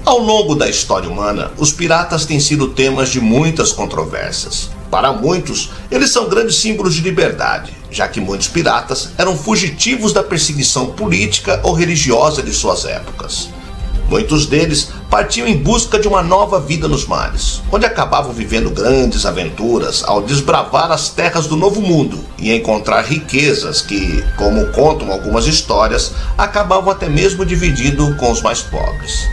Ao longo da história humana, os piratas têm sido temas de muitas controvérsias. Para muitos, eles são grandes símbolos de liberdade, já que muitos piratas eram fugitivos da perseguição política ou religiosa de suas épocas. Muitos deles partiam em busca de uma nova vida nos mares, onde acabavam vivendo grandes aventuras ao desbravar as terras do Novo Mundo e encontrar riquezas que, como contam algumas histórias, acabavam até mesmo dividindo com os mais pobres.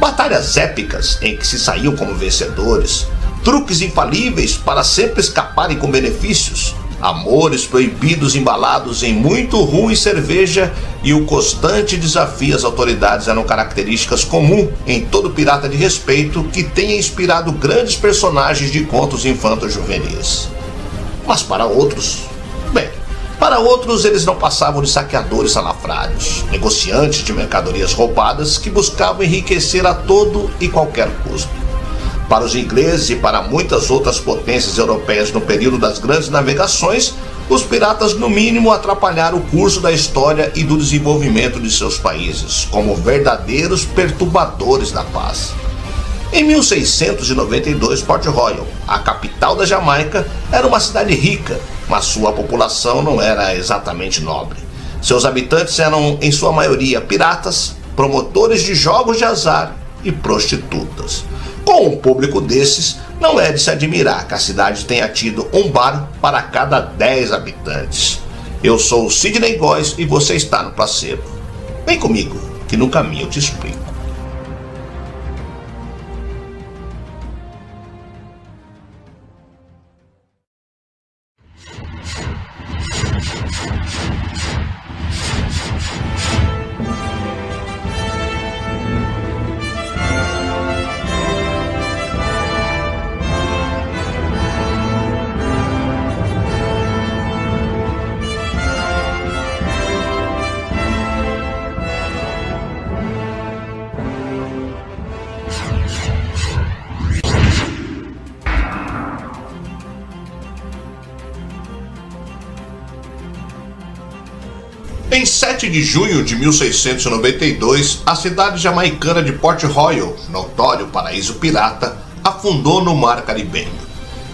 Batalhas épicas em que se saíam como vencedores, truques infalíveis para sempre escaparem com benefícios, amores proibidos embalados em muito rum e cerveja e o constante desafio às autoridades eram características comuns em todo pirata de respeito que tenha inspirado grandes personagens de contos infanto-juvenis. Mas para outros, eles não passavam de saqueadores salafrários, negociantes de mercadorias roubadas que buscavam enriquecer a todo e qualquer custo. Para os ingleses e para muitas outras potências europeias no período das grandes navegações, os piratas no mínimo atrapalharam o curso da história e do desenvolvimento de seus países, como verdadeiros perturbadores da paz. Em 1692, Port Royal, a capital da Jamaica, era uma cidade rica, mas sua população não era exatamente nobre. Seus habitantes eram, em sua maioria, piratas, promotores de jogos de azar e prostitutas. Com um público desses, não é de se admirar que a cidade tenha tido um bar para cada 10 habitantes. Eu sou o Sidney Góes e você está no Placebo. Vem comigo, que no caminho eu te explico. Em 7 de junho de 1692, a cidade jamaicana de Port Royal, notório paraíso pirata, afundou no mar Caribenho.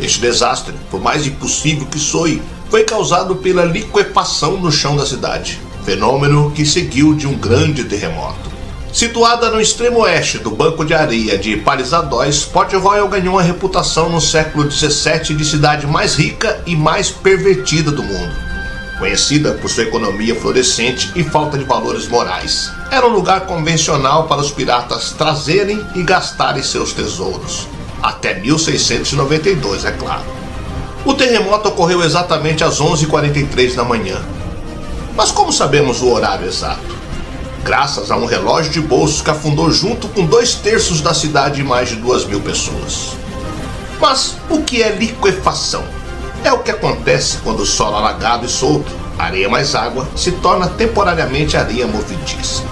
Este desastre, por mais impossível que soe, foi causado pela liquefação no chão da cidade, fenômeno que seguiu de um grande terremoto. Situada no extremo oeste do banco de areia de Palisadóis, Port Royal ganhou uma reputação no século XVII de cidade mais rica e mais pervertida do mundo. Conhecida por sua economia florescente e falta de valores morais, era um lugar convencional para os piratas trazerem e gastarem seus tesouros. Até 1692, é claro. O terremoto ocorreu exatamente às 11h43 da manhã. Mas como sabemos o horário exato? Graças a um relógio de bolso que afundou junto com 2/3 da cidade e mais de 2.000 pessoas. Mas o que é liquefação? É o que acontece quando o solo alagado e solto, areia mais água, se torna temporariamente areia movediça.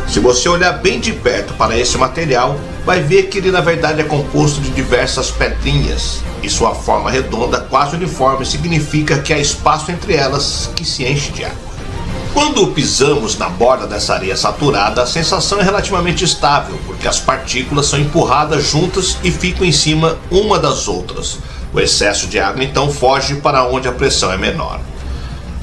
Se você olhar bem de perto para esse material, vai ver que ele na verdade é composto de diversas pedrinhas, e sua forma redonda quase uniforme significa que há espaço entre elas que se enche de água. Quando pisamos na borda dessa areia saturada, a sensação é relativamente estável, porque as partículas são empurradas juntas e ficam em cima uma das outras. O excesso de água então foge para onde a pressão é menor.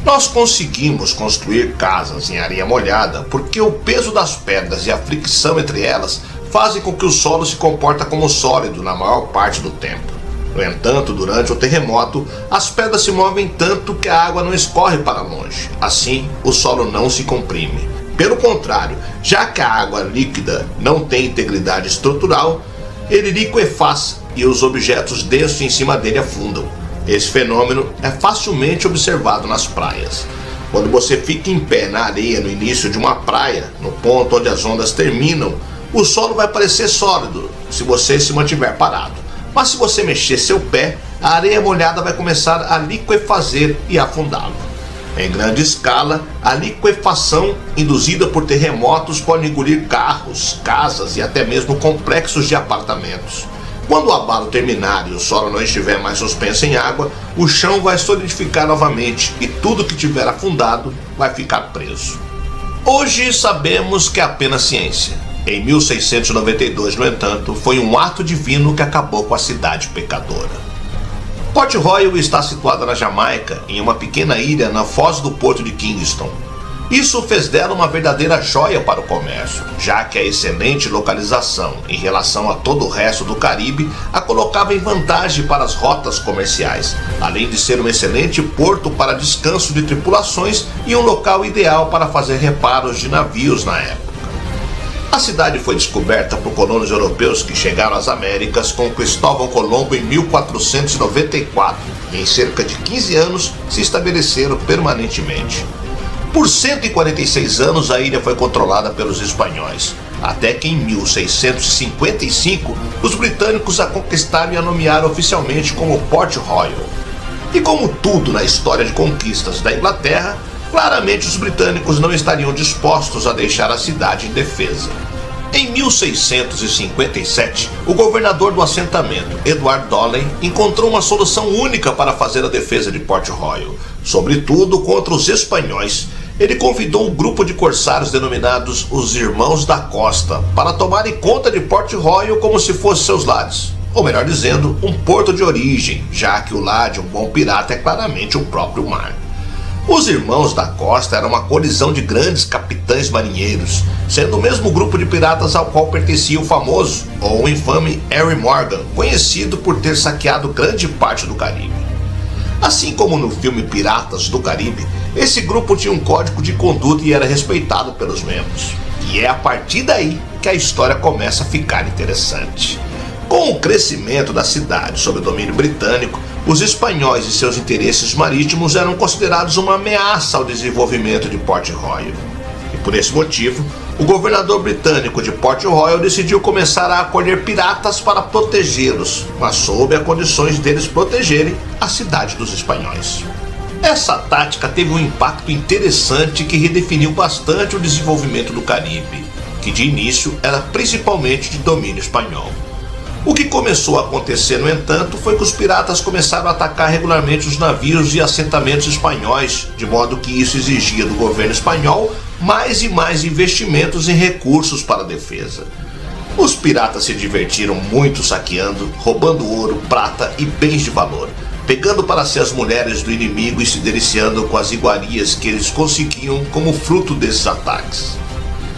Nós conseguimos construir casas em areia molhada porque o peso das pedras e a fricção entre elas fazem com que o solo se comporte como sólido na maior parte do tempo. No entanto, durante o terremoto, as pedras se movem tanto que a água não escorre para longe. Assim, o solo não se comprime. Pelo contrário, já que a água líquida não tem integridade estrutural, ele liquefaz e os objetos densos em cima dele afundam. Esse fenômeno é facilmente observado nas praias. Quando você fica em pé na areia no início de uma praia, no ponto onde as ondas terminam, o solo vai parecer sólido se você se mantiver parado. Mas se você mexer seu pé, a areia molhada vai começar a liquefazer e afundá-lo. Em grande escala, a liquefação induzida por terremotos pode engolir carros, casas e até mesmo complexos de apartamentos. Quando o abalo terminar e o solo não estiver mais suspenso em água, o chão vai solidificar novamente e tudo que tiver afundado vai ficar preso. Hoje sabemos que é apenas ciência, Em 1692, no entanto, foi um ato divino que acabou com a cidade pecadora. Port Royal está situada na Jamaica, em uma pequena ilha na foz do porto de Kingston. Isso fez dela uma verdadeira joia para o comércio, já que a excelente localização em relação a todo o resto do Caribe a colocava em vantagem para as rotas comerciais, além de ser um excelente porto para descanso de tripulações e um local ideal para fazer reparos de navios na época. A cidade foi descoberta por colonos europeus que chegaram às Américas com Cristóvão Colombo em 1494 e em cerca de 15 anos se estabeleceram permanentemente. Por 146 anos a ilha foi controlada pelos espanhóis, até que em 1655 os britânicos a conquistaram e a nomearam oficialmente como Port Royal. E como tudo na história de conquistas da Inglaterra, claramente os britânicos não estariam dispostos a deixar a cidade indefesa. Em 1657, o governador do assentamento, Edward Dowling, encontrou uma solução única para fazer a defesa de Port Royal, sobretudo contra os espanhóis. Ele convidou um grupo de corsários denominados os Irmãos da Costa para tomarem conta de Port Royal como se fosse seus lares, ou melhor dizendo, um porto de origem, já que o lar de um bom pirata é claramente o próprio mar. Os Irmãos da Costa eram uma colisão de grandes capitães marinheiros, sendo o mesmo grupo de piratas ao qual pertencia o famoso, ou o infame Harry Morgan, conhecido por ter saqueado grande parte do Caribe. Assim como no filme Piratas do Caribe, esse grupo tinha um código de conduta e era respeitado pelos membros. E é a partir daí que a história começa a ficar interessante. Com o crescimento da cidade sob o domínio britânico, os espanhóis e seus interesses marítimos eram considerados uma ameaça ao desenvolvimento de Port Royal. E por esse motivo, o governador britânico de Port Royal decidiu começar a acolher piratas para protegê-los, mas sob as condições deles protegerem a cidade dos espanhóis. Essa tática teve um impacto interessante que redefiniu bastante o desenvolvimento do Caribe, que de início era principalmente de domínio espanhol. O que começou a acontecer, no entanto, foi que os piratas começaram a atacar regularmente os navios e assentamentos espanhóis, de modo que isso exigia do governo espanhol mais e mais investimentos em recursos para a defesa. Os piratas se divertiram muito saqueando, roubando ouro, prata e bens de valor, pegando para si as mulheres do inimigo e se deliciando com as iguarias que eles conseguiam como fruto desses ataques.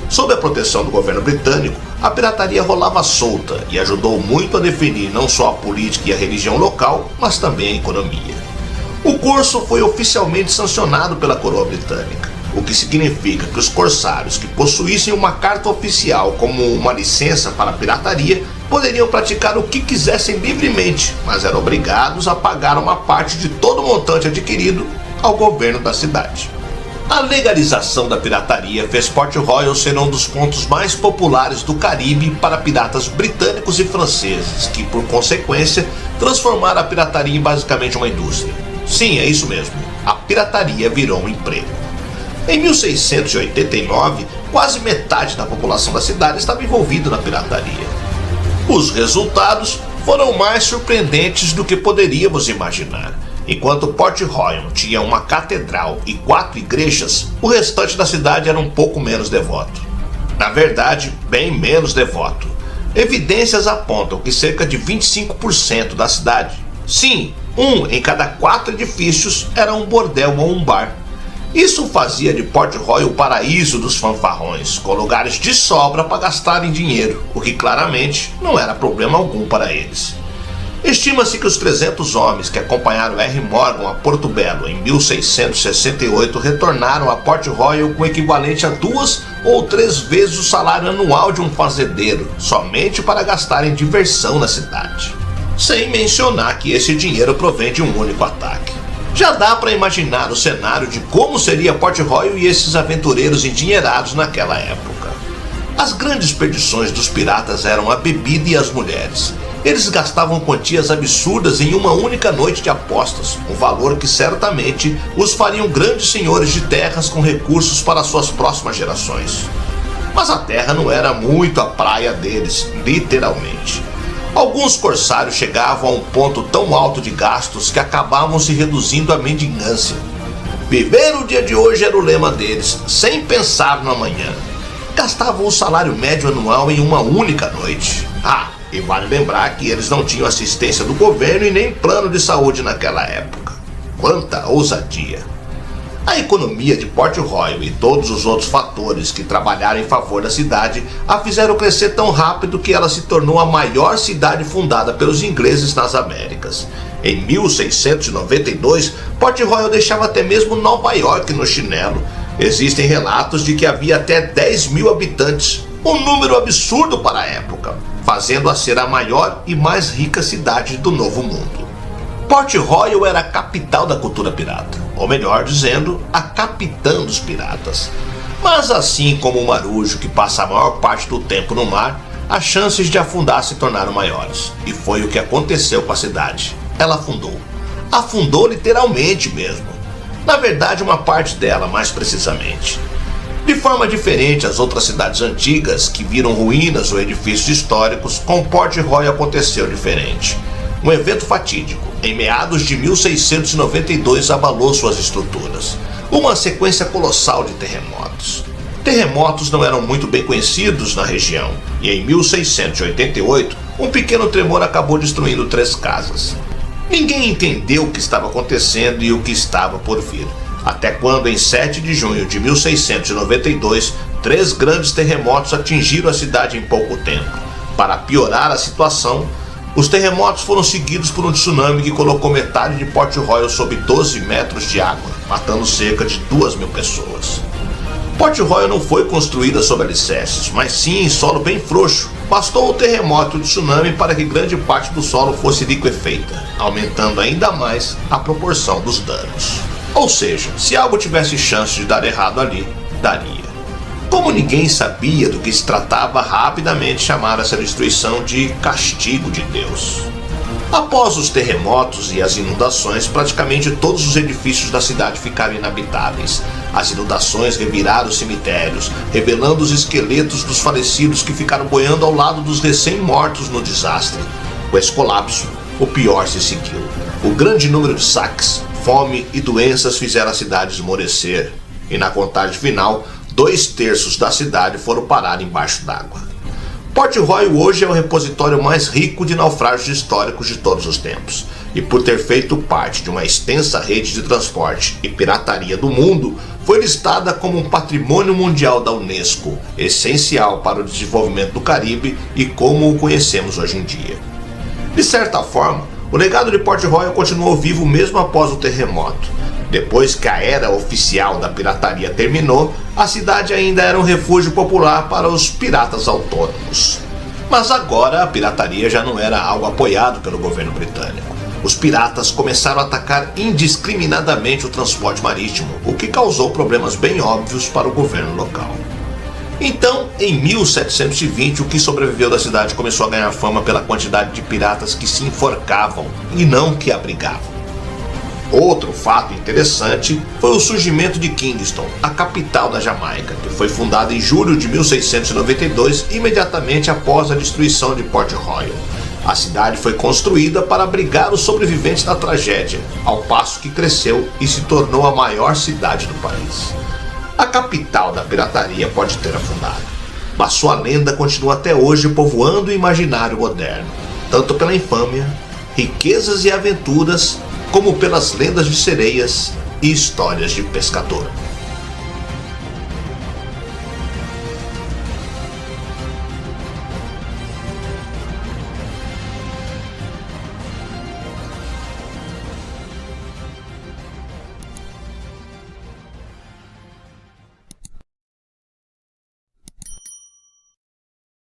Sob a proteção do governo britânico, a pirataria rolava solta e ajudou muito a definir não só a política e a religião local, mas também a economia. O curso foi oficialmente sancionado pela coroa britânica, o que significa que os corsários que possuíssem uma carta oficial como uma licença para a pirataria poderiam praticar o que quisessem livremente, mas eram obrigados a pagar uma parte de todo o montante adquirido ao governo da cidade. A legalização da pirataria fez Port Royal ser um dos pontos mais populares do Caribe para piratas britânicos e franceses, que, por consequência, transformaram a pirataria em basicamente uma indústria. Sim, é isso mesmo, a pirataria virou um emprego. Em 1689, quase metade da população da cidade estava envolvida na pirataria. Os resultados foram mais surpreendentes do que poderíamos imaginar. Enquanto Port Royal tinha uma catedral e 4 igrejas, o restante da cidade era um pouco menos devoto. Na verdade, bem menos devoto. Evidências apontam que cerca de 25% da cidade, sim, 1 em cada 4 edifícios, era um bordel ou um bar. Isso fazia de Port Royal o paraíso dos fanfarrões, com lugares de sobra para gastarem dinheiro, o que claramente não era problema algum para eles. Estima-se que os 300 homens que acompanharam R. Morgan a Porto Belo em 1668 retornaram a Port Royal com o equivalente a 2 ou 3 vezes o salário anual de um fazendeiro, somente para gastar em diversão na cidade. Sem mencionar que esse dinheiro provém de um único ataque. Já dá para imaginar o cenário de como seria Port Royal e esses aventureiros endinheirados naquela época. As grandes perdições dos piratas eram a bebida e as mulheres. Eles gastavam quantias absurdas em uma única noite de apostas, um valor que certamente os fariam grandes senhores de terras com recursos para suas próximas gerações. Mas a terra não era muito a praia deles, literalmente. Alguns corsários chegavam a um ponto tão alto de gastos que acabavam se reduzindo à mendigância. Viver o dia de hoje era o lema deles, sem pensar no amanhã. gastavam o salário médio anual em uma única noite. E vale lembrar que eles não tinham assistência do governo e nem plano de saúde naquela época. Quanta ousadia! A economia de Port Royal e todos os outros fatores que trabalharam em favor da cidade a fizeram crescer tão rápido que ela se tornou a maior cidade fundada pelos ingleses nas Américas. Em 1692, Port Royal deixava até mesmo Nova York no chinelo. Existem relatos de que havia até 10 mil habitantes, um número absurdo para a época, fazendo-a ser a maior e mais rica cidade do Novo Mundo. Port Royal era a capital da cultura pirata, ou melhor dizendo, a capitã dos piratas. Mas assim como o marujo que passa a maior parte do tempo no mar, as chances de afundar se tornaram maiores. E foi o que aconteceu com a cidade. Ela afundou. Afundou literalmente mesmo. Na verdade, uma parte dela, mais precisamente. De forma diferente às outras cidades antigas que viram ruínas ou edifícios históricos, com Port Royal aconteceu diferente. Um evento fatídico, em meados de 1692, abalou suas estruturas. Uma sequência colossal de terremotos. Terremotos não eram muito bem conhecidos na região, e em 1688, um pequeno tremor acabou destruindo 3 casas. Ninguém entendeu o que estava acontecendo e o que estava por vir. Até quando, em 7 de junho de 1692, 3 grandes terremotos atingiram a cidade em pouco tempo. Para piorar a situação, os terremotos foram seguidos por um tsunami que colocou metade de Port Royal sob 12 metros de água, matando cerca de 2.000 pessoas. Port Royal não foi construída sobre alicerces, mas sim em solo bem frouxo. Bastou o terremoto e o tsunami para que grande parte do solo fosse liquefeita, aumentando ainda mais a proporção dos danos. Ou seja, se algo tivesse chance de dar errado ali, daria. Como ninguém sabia do que se tratava, rapidamente chamaram essa destruição de castigo de Deus. Após os terremotos e as inundações, praticamente todos os edifícios da cidade ficaram inabitáveis. As inundações reviraram os cemitérios, revelando os esqueletos dos falecidos que ficaram boiando ao lado dos recém-mortos no desastre. Com esse colapso, o pior se seguiu. O grande número de saques, fome e doenças fizeram a cidade esmorecer. E na contagem final, 2/3 da cidade foram parar embaixo d'água. Port Royal hoje é o repositório mais rico de naufrágios históricos de todos os tempos, e por ter feito parte de uma extensa rede de transporte e pirataria do mundo, foi listada como um patrimônio mundial da Unesco, essencial para o desenvolvimento do Caribe e como o conhecemos hoje em dia. De certa forma, o legado de Port Royal continuou vivo mesmo após o terremoto. Depois que a era oficial da pirataria terminou, a cidade ainda era um refúgio popular para os piratas autônomos. Mas agora a pirataria já não era algo apoiado pelo governo britânico. Os piratas começaram a atacar indiscriminadamente o transporte marítimo, o que causou problemas bem óbvios para o governo local. Então, em 1720, o que sobreviveu da cidade começou a ganhar fama pela quantidade de piratas que se enforcavam e não que abrigavam. Outro fato interessante foi o surgimento de Kingston, a capital da Jamaica, que foi fundada em julho de 1692, imediatamente após a destruição de Port Royal. A cidade foi construída para abrigar os sobreviventes da tragédia, ao passo que cresceu e se tornou a maior cidade do país. A capital da pirataria pode ter afundado, mas sua lenda continua até hoje povoando o imaginário moderno, tanto pela infâmia, riquezas e aventuras, como pelas lendas de sereias e histórias de pescador.